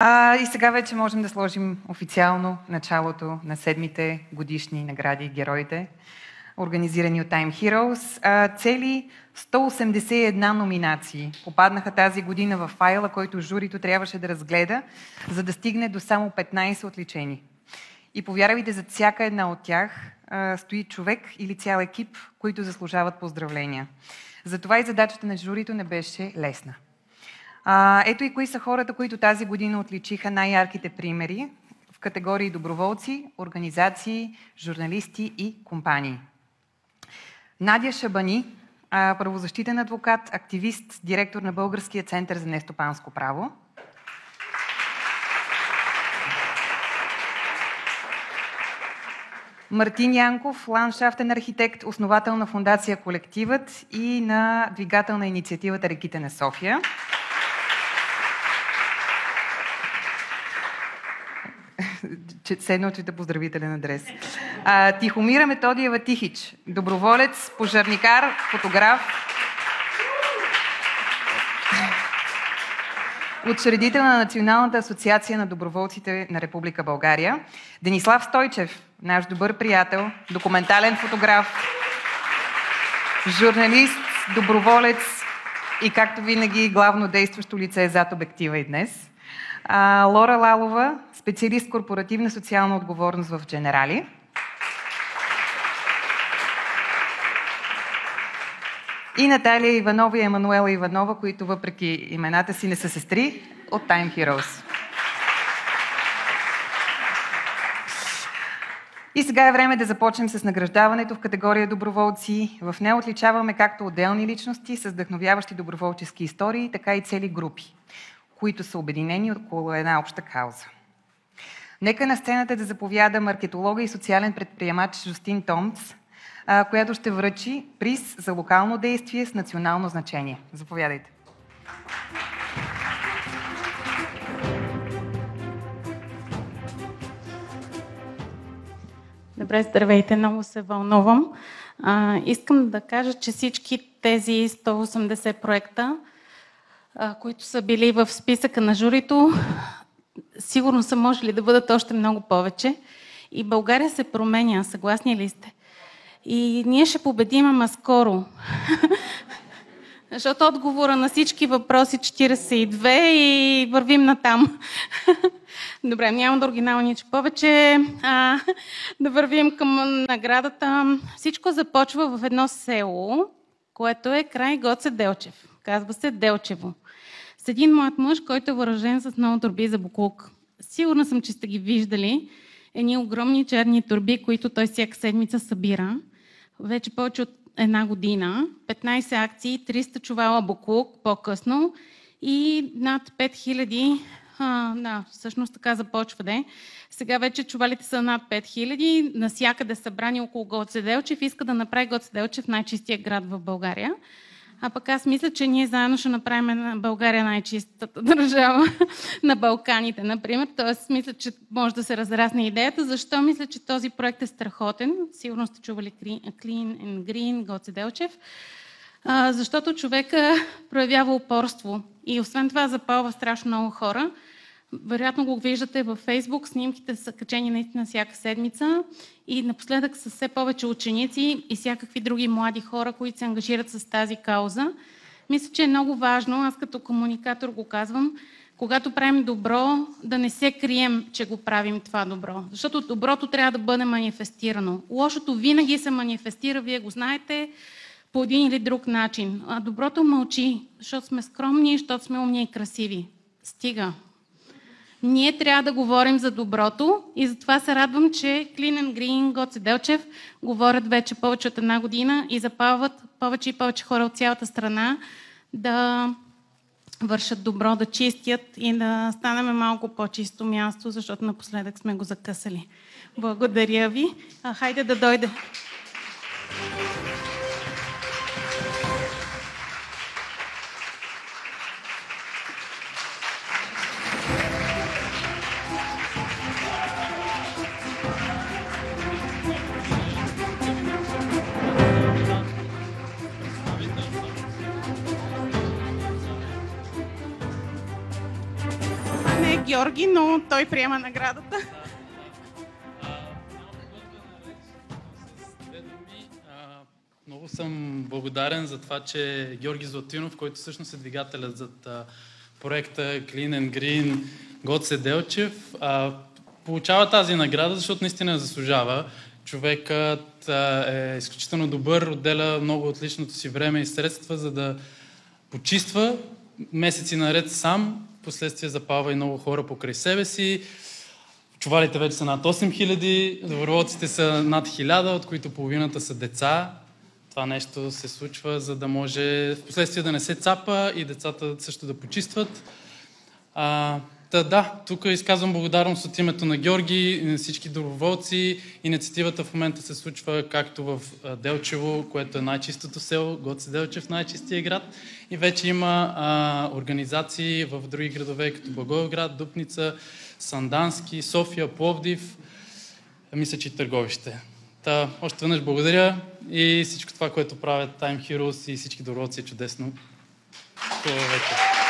И сега вече можем да сложим официално началото на 7-те годишни награди героите, организирани от Time Heroes. Цели 181 номинации попаднаха тази година в файла, който журито трябваше да разгледа, за да стигне до само 15 отличени. И повярвайте, зад всяка една от тях стои човек или цял екип, които заслужават поздравления. Затова и задачата на журито не беше лесна. Ето и кои са хората, които тази година отличиха най-ярките примери в категории доброволци, организации, журналисти и компании. Надя Шабани, правозащитен адвокат, активист, директор на Българския център за нестопанско право. Мартин Янков, ландшафтен архитект, основател на фондация Колективът и на двигател на инициативата Реките на София. Се научите поздравителен адрес. Тихомира Методиева Тихич, доброволец, пожарникар, фотограф, учредител на Националната асоциация на доброволците на Република България. Денислав Стойчев, наш добър приятел, документален фотограф, журналист, доброволец и, както винаги, главно действащо лице зад обектива и днес. Лора Лалова, специалист корпоративна социална отговорност в Дженерали. И Наталия Иванова и Емануела Иванова, които въпреки имената си не са сестри, от Time Heroes. И сега е време да започнем с награждаването в категория доброволци. В нея отличаваме както отделни личности с вдъхновяващи доброволчески истории, така и цели групи, които са обединени около една обща кауза. Нека на сцената да заповяда маркетолога и социален предприемач Жустин Томц, която ще връчи приз за локално действие с национално значение. Заповядайте. Добре, здравейте, много се вълнувам. Искам да кажа, че всички тези 180 проекта, които са били в списъка на журито, сигурно са можели да бъдат още много повече. И България се променя, съгласни ли сте? И ние ще победим, ама скоро. Защото отговора на всички въпроси 42 и вървим натам. Добре, няма да оригиналнича повече. Да вървим към наградата. Всичко започва в едно село, което е край Гоце Делчев. Казва се Делчево. С един млад мъж, който е въоръжен с много торби за боклук. Сигурна съм, че сте ги виждали. Едни огромни черни торби, които той всяка седмица събира. Вече повече от една година. 15 акции, 300 чувала боклук по-късно и над 5000. Всъщност така започва де. Сега вече чувалите са над 5000. Насякъде събрани около Гоце Делчев. Иска да направи Гоце Делчев най-чистия град в България. А пък аз мисля, че ние заедно ще направим на България най-чистата държава на Балканите, например. Тоест, мисля, че може да се разрасне идеята. Защо мисля, че този проект е страхотен? Сигурно сте чували Clean and Green, Гоце Делчев. Защото човека проявява упорство. И освен това запалва страшно много хора. Вероятно го виждате във Фейсбук, снимките са качени наистина всяка седмица и напоследък са все повече ученици и всякакви други млади хора, които се ангажират с тази кауза. Мисля, че е много важно, аз като комуникатор го казвам, когато правим добро, да не се крием, че го правим това добро. Защото доброто трябва да бъде манифестирано. Лошото винаги се манифестира, вие го знаете, по един или друг начин. А доброто мълчи, защото сме скромни, защото сме умни и красиви. Стига. Ние трябва да говорим за доброто и затова се радвам, че Clean and Green, Гоце Делчев говорят вече повече от една година и запалват повече и повече хора от цялата страна да вършат добро, да чистят и да станем малко по-чисто място, защото напоследък сме го закъсали. Благодаря ви. Хайде да дойде. Георги, но той приема наградата. Много съм благодарен за това, че Георги Златинов, който всъщност е двигателят зад проекта Clean and Green, Гоце Делчев, получава тази награда, защото наистина я заслужава. Човекът е изключително добър, отделя много от личното си време и средства, за да почиства месеци наред сам, последствие запалва и много хора покрай себе си. Чувалите вече са над 8000, доброволците са над 1000, от които половината са деца. Това нещо се случва, за да може в последствие да не се цапа и децата също да почистват. Да, тук изказвам благодарност от името на Георги и на всички доброволци. Инициативата в момента се случва както в Делчево, което е най-чистото село, Гоце Делчев, най-чистия град. И вече има организации в други градове, като Благоевград, Дупница, Сандански, София, Пловдив, мисля, че и Търговище. Още веднъж благодаря и всичко това, което правят Time Heroes и всички доброволци е чудесно. Това вече.